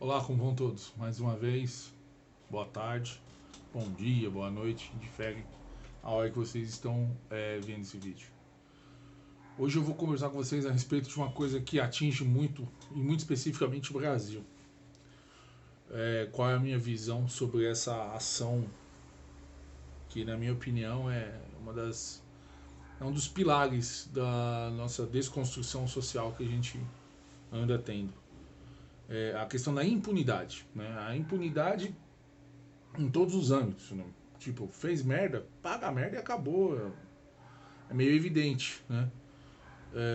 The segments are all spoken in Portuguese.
Olá, como vão todos? Mais uma vez, boa tarde, bom dia, boa noite, difere a hora que vocês estão vendo esse vídeo. Hoje eu vou conversar com vocês a respeito de uma coisa que atinge muito, e muito especificamente o Brasil. Qual é a minha visão sobre essa ação que, na minha opinião, é um dos pilares da nossa desconstrução social que a gente anda tendo. A questão da impunidade, né? A impunidade em todos os âmbitos, né? Tipo, fez merda, paga a merda e acabou. É meio evidente, né?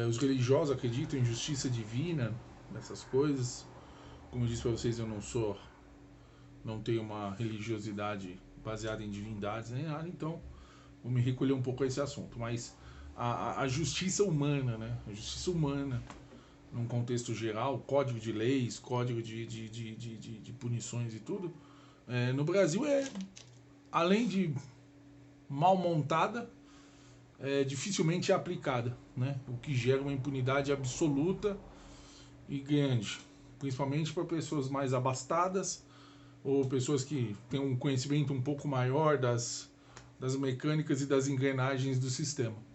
Os religiosos acreditam em justiça divina, nessas coisas. Como eu disse para vocês, eu não tenho uma religiosidade baseada em divindades nem nada, então vou me recolher um pouco a esse assunto. Mas a justiça humana, né? A justiça humana, num contexto geral, código de leis, código de punições e tudo, no Brasil além de mal montada, dificilmente é aplicada, né? O que gera uma impunidade absoluta e grande, principalmente para pessoas mais abastadas ou pessoas que têm um conhecimento um pouco maior das mecânicas e das engrenagens do sistema.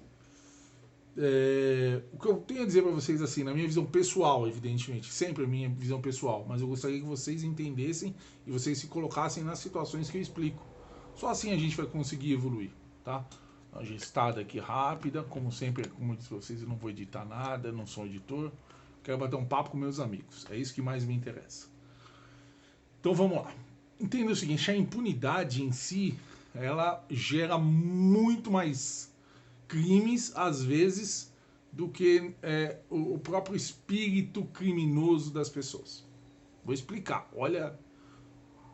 O que eu tenho a dizer para vocês, assim, na minha visão pessoal, evidentemente, sempre a minha visão pessoal, mas eu gostaria que vocês entendessem e vocês se colocassem nas situações que eu explico. Só assim a gente vai conseguir evoluir, tá? Uma gestada aqui rápida, como sempre, como eu disse para vocês, eu não vou editar nada, não sou editor, quero bater um papo com meus amigos, é isso que mais me interessa. Então vamos lá. Entenda o seguinte, a impunidade em si, ela gera muito mais crimes, às vezes, do que o próprio espírito criminoso das pessoas. Vou explicar. Olha,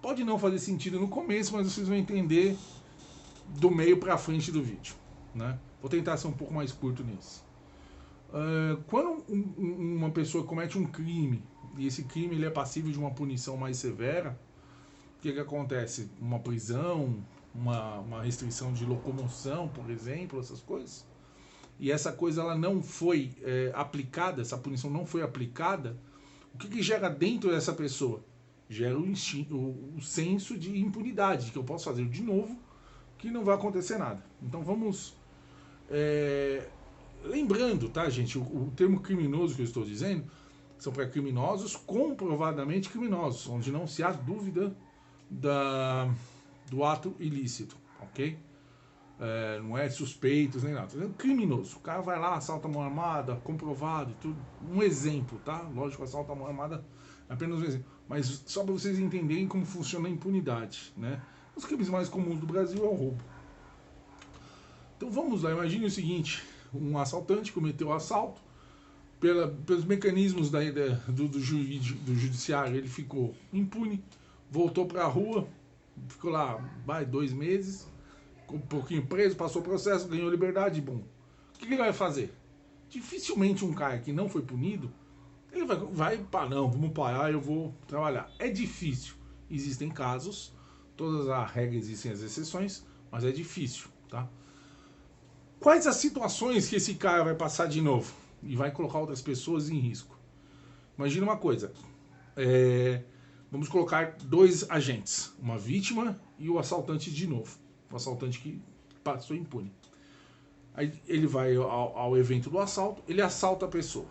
pode não fazer sentido no começo, mas vocês vão entender do meio para frente do vídeo, né? Vou tentar ser um pouco mais curto nisso. Quando uma pessoa comete um crime e esse crime ele é passível de uma punição mais severa, o que acontece? Uma prisão, uma restrição de locomoção, por exemplo, essas coisas. E essa coisa ela não foi aplicada, essa punição não foi aplicada, o que gera dentro dessa pessoa? Gera o senso de impunidade, que eu posso fazer de novo, que não vai acontecer nada. Então vamos... lembrando, tá, gente, o termo criminoso que eu estou dizendo são para criminosos comprovadamente criminosos, onde não se há dúvida do ato ilícito, ok? Não é suspeitos nem nada, é criminoso. O cara vai lá, assalta a mão armada, comprovado, tudo. Um exemplo, tá? Lógico, assalta a mão armada é apenas um exemplo. Mas só para vocês entenderem como funciona a impunidade, né? Os crimes mais comuns do Brasil é o roubo. Então vamos lá, imagine o seguinte: um assaltante cometeu o assalto, pelos mecanismos do judiciário, ele ficou impune, voltou para a rua, ficou lá 2 meses, ficou um pouquinho preso, passou o processo, ganhou liberdade, bom. O que ele vai fazer? Dificilmente um cara que não foi punido, ele vai parar, não, vamos parar, eu vou trabalhar. É difícil. Existem casos, todas as regras existem as exceções, mas é difícil, tá? Quais as situações que esse cara vai passar de novo e vai colocar outras pessoas em risco? Imagina uma coisa, vamos colocar 2 agentes, uma vítima e o assaltante de novo, o assaltante que passou impune. Aí ele vai ao evento do assalto, ele assalta a pessoa.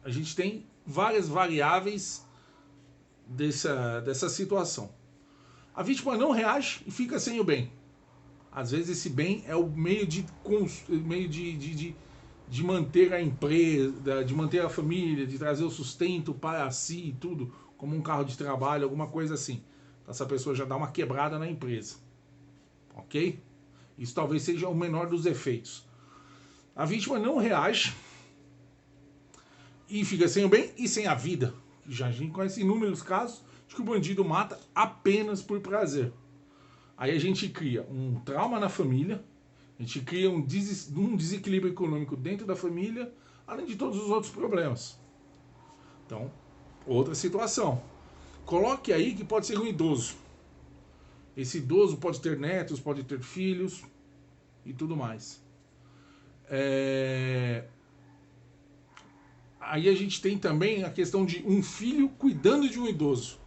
A gente tem várias variáveis dessa situação. A vítima não reage e fica sem o bem. Às vezes esse bem é o meio de manter a empresa, de manter a família, de trazer o sustento para si e tudo, como um carro de trabalho, alguma coisa assim. Essa pessoa já dá uma quebrada na empresa. Ok? Isso talvez seja o menor dos efeitos. A vítima não reage e fica sem o bem e sem a vida. Já a gente conhece inúmeros casos de que o bandido mata apenas por prazer. Aí a gente cria um trauma na família, a gente cria um desequilíbrio econômico dentro da família, além de todos os outros problemas. Então, outra situação. Coloque aí que pode ser um idoso. Esse idoso pode ter netos, pode ter filhos e tudo mais. Aí a gente tem também a questão de um filho cuidando de um idoso.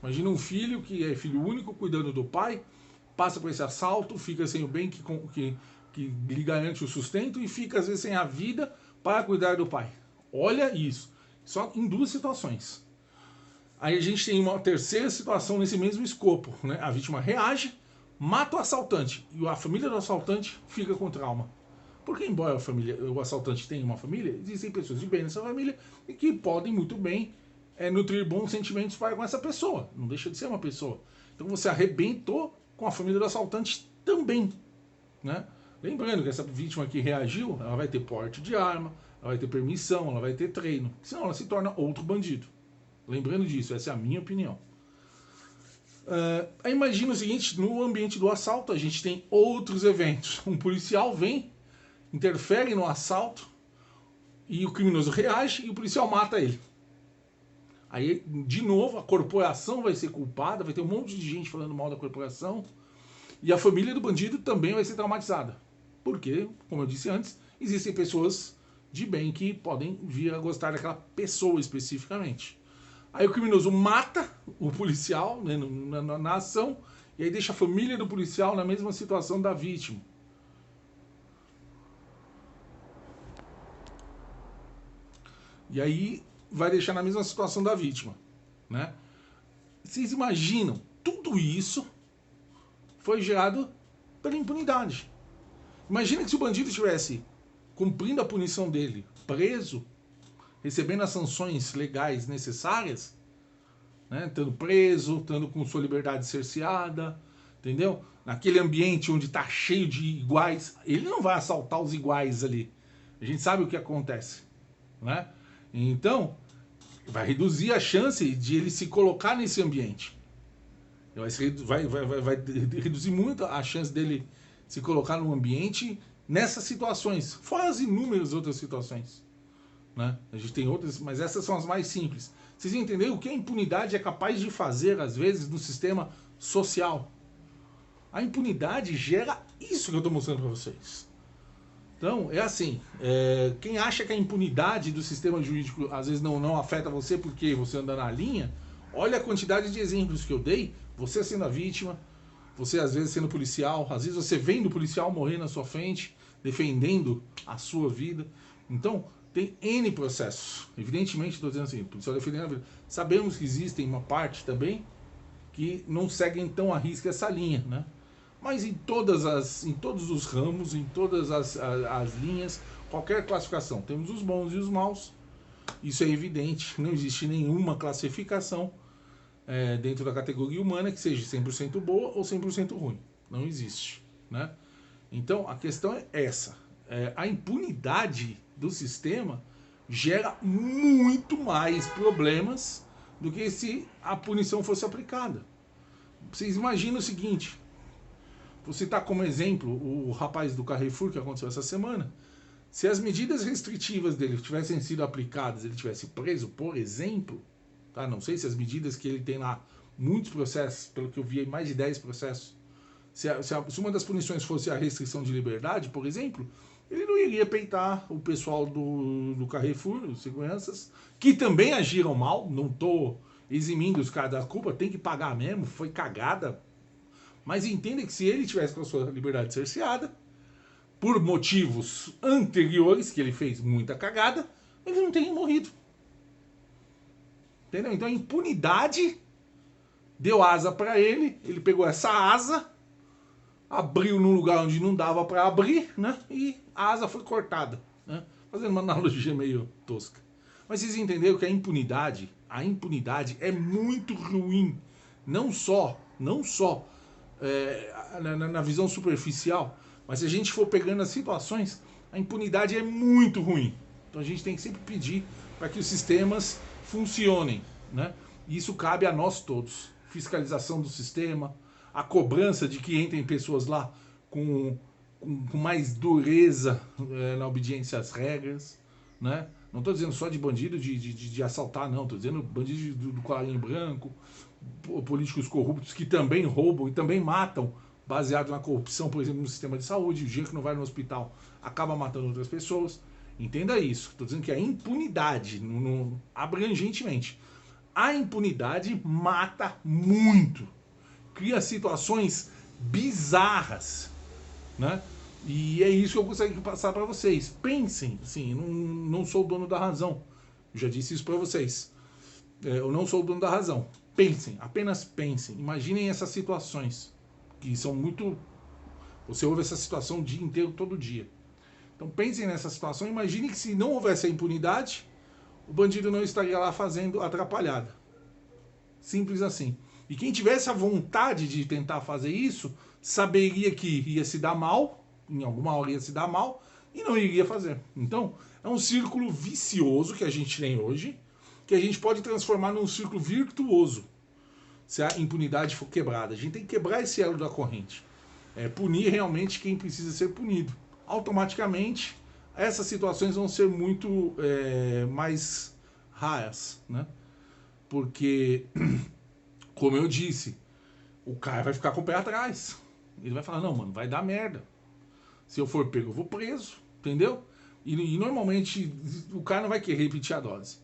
Imagina um filho que é filho único, cuidando do pai, passa por esse assalto, fica sem o bem que lhe garante o sustento e fica às vezes sem a vida para cuidar do pai. Olha isso. Só em duas situações. Aí a gente tem uma terceira situação nesse mesmo escopo, né? A vítima reage, mata o assaltante e a família do assaltante fica com trauma. Porque embora o assaltante tenha uma família, existem pessoas de bem nessa família e que podem muito bem nutrir bons sentimentos para com essa pessoa. Não deixa de ser uma pessoa. Então você arrebentou com a família do assaltante também, né? Lembrando que essa vítima que reagiu, ela vai ter porte de arma, ela vai ter permissão, ela vai ter treino, senão ela se torna outro bandido. Lembrando disso, essa é a minha opinião. Aí imagina o seguinte, no ambiente do assalto a gente tem outros eventos. Um policial vem, interfere no assalto, e o criminoso reage e o policial mata ele. Aí, de novo, a corporação vai ser culpada, vai ter um monte de gente falando mal da corporação, e a família do bandido também vai ser traumatizada. Porque, como eu disse antes, existem pessoas de bem que podem vir a gostar daquela pessoa especificamente. Aí o criminoso mata o policial, né, na ação, e aí deixa a família do policial na mesma situação da vítima. E aí vai deixar na mesma situação da vítima, né? Vocês imaginam, tudo isso foi gerado pela impunidade. Imagina que se o bandido estivesse cumprindo a punição dele, preso, recebendo as sanções legais necessárias, né, estando preso, estando com sua liberdade cerceada, entendeu? Naquele ambiente onde está cheio de iguais, ele não vai assaltar os iguais ali. A gente sabe o que acontece, né? Então, vai reduzir a chance de ele se colocar nesse ambiente. Vai reduzir muito a chance dele se colocar num ambiente nessas situações, fora as inúmeras outras situações, né? A gente tem outras, mas essas são as mais simples. Vocês entenderam o que a impunidade é capaz de fazer, às vezes, no sistema social? A impunidade gera isso que eu estou mostrando para vocês. Então, é assim, quem acha que a impunidade do sistema jurídico às vezes não afeta você porque você anda na linha, olha a quantidade de exemplos que eu dei, você sendo a vítima, você às vezes sendo policial, às vezes você vendo o policial morrer na sua frente, defendendo a sua vida. Então, tem N processos. Evidentemente, estou dizendo assim, o policial defendendo a vida. Sabemos que existem uma parte também que não seguem tão à risca essa linha, né? Mas em todos os ramos, em todas as linhas, qualquer classificação, temos os bons e os maus. Isso é evidente, não existe nenhuma classificação dentro da categoria humana que seja 100% boa ou 100% ruim. Não existe, né? Então, a questão é essa. A impunidade do sistema gera muito mais problemas do que se a punição fosse aplicada. Vocês imaginam o seguinte, vou citar como exemplo o rapaz do Carrefour que aconteceu essa semana. Se as medidas restritivas dele tivessem sido aplicadas, ele tivesse preso, por exemplo, tá? Não sei se as medidas que ele tem lá, muitos processos, pelo que eu vi, mais de 10 processos, se uma das punições fosse a restrição de liberdade, por exemplo, ele não iria peitar o pessoal do Carrefour, os seguranças, que também agiram mal, não estou eximindo os caras da culpa, tem que pagar mesmo, foi cagada. Mas entenda que se ele tivesse com a sua liberdade cerceada, por motivos anteriores, que ele fez muita cagada, ele não teria morrido. Entendeu? Então a impunidade deu asa para ele, ele pegou essa asa, abriu num lugar onde não dava para abrir, né? E a asa foi cortada, né? Fazendo uma analogia meio tosca. Mas vocês entenderam que a impunidade é muito ruim, não só na visão superficial, mas se a gente for pegando as situações, a impunidade é muito ruim. Então a gente tem que sempre pedir para que os sistemas funcionem, né? E isso cabe a nós todos. Fiscalização do sistema, a cobrança de que entrem pessoas lá com mais dureza na obediência às regras, né? Não estou dizendo só de bandido de assaltar, não. Estou dizendo bandido do colarinho branco, políticos corruptos que também roubam e também matam, baseado na corrupção, por exemplo, no sistema de saúde. O dia que não vai no hospital acaba matando outras pessoas. Entenda isso. Estou dizendo que a impunidade, abrangentemente, a impunidade mata muito. Cria situações bizarras, né? E é isso que eu gostaria de passar para vocês. Pensem, assim, não sou o dono da razão. Eu já disse isso para vocês. Eu não sou o dono da razão. Pensem, apenas pensem. Imaginem essas situações que são muito... Você ouve essa situação o dia inteiro, todo dia. Então pensem nessa situação. Imagine que se não houvesse a impunidade, o bandido não estaria lá fazendo atrapalhada. Simples assim. E quem tivesse a vontade de tentar fazer isso, saberia que ia se dar mal, em alguma hora ia se dar mal, e não iria fazer. Então, é um círculo vicioso que a gente tem hoje, que a gente pode transformar num círculo virtuoso, se a impunidade for quebrada. A gente tem que quebrar esse elo da corrente. Punir realmente quem precisa ser punido. Automaticamente, essas situações vão ser muito mais raras, né? Porque, como eu disse, o cara vai ficar com o pé atrás. Ele vai falar, não, mano, vai dar merda. Se eu for pego, eu vou preso, entendeu? E normalmente o cara não vai querer repetir a dose.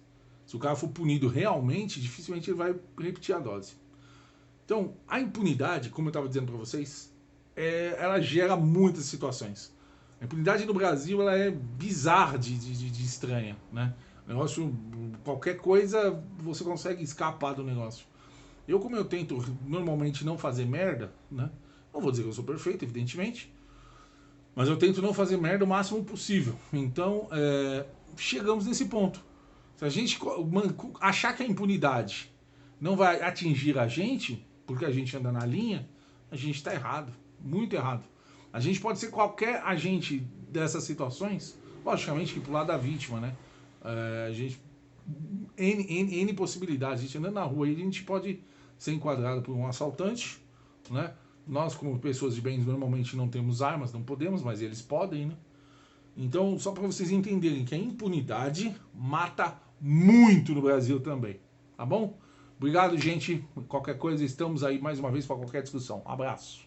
Se o cara for punido realmente, dificilmente ele vai repetir a dose. Então, a impunidade, como eu estava dizendo para vocês, ela gera muitas situações. A impunidade no Brasil ela é bizarra de estranha, né? O negócio, qualquer coisa, você consegue escapar do negócio. Como eu tento normalmente não fazer merda, né? Não vou dizer que eu sou perfeito, evidentemente, mas eu tento não fazer merda o máximo possível. Então, chegamos nesse ponto. Se a gente achar que a impunidade não vai atingir a gente, porque a gente anda na linha, a gente está errado, muito errado. A gente pode ser qualquer agente dessas situações, logicamente que pro lado da vítima, né? A gente... N possibilidades. A gente andando na rua, a gente pode ser enquadrado por um assaltante, né? Nós, como pessoas de bens, normalmente não temos armas, não podemos, mas eles podem, né? Então, só para vocês entenderem que a impunidade mata muito no Brasil também, tá bom? Obrigado, gente. Qualquer coisa, estamos aí mais uma vez para qualquer discussão. Abraço.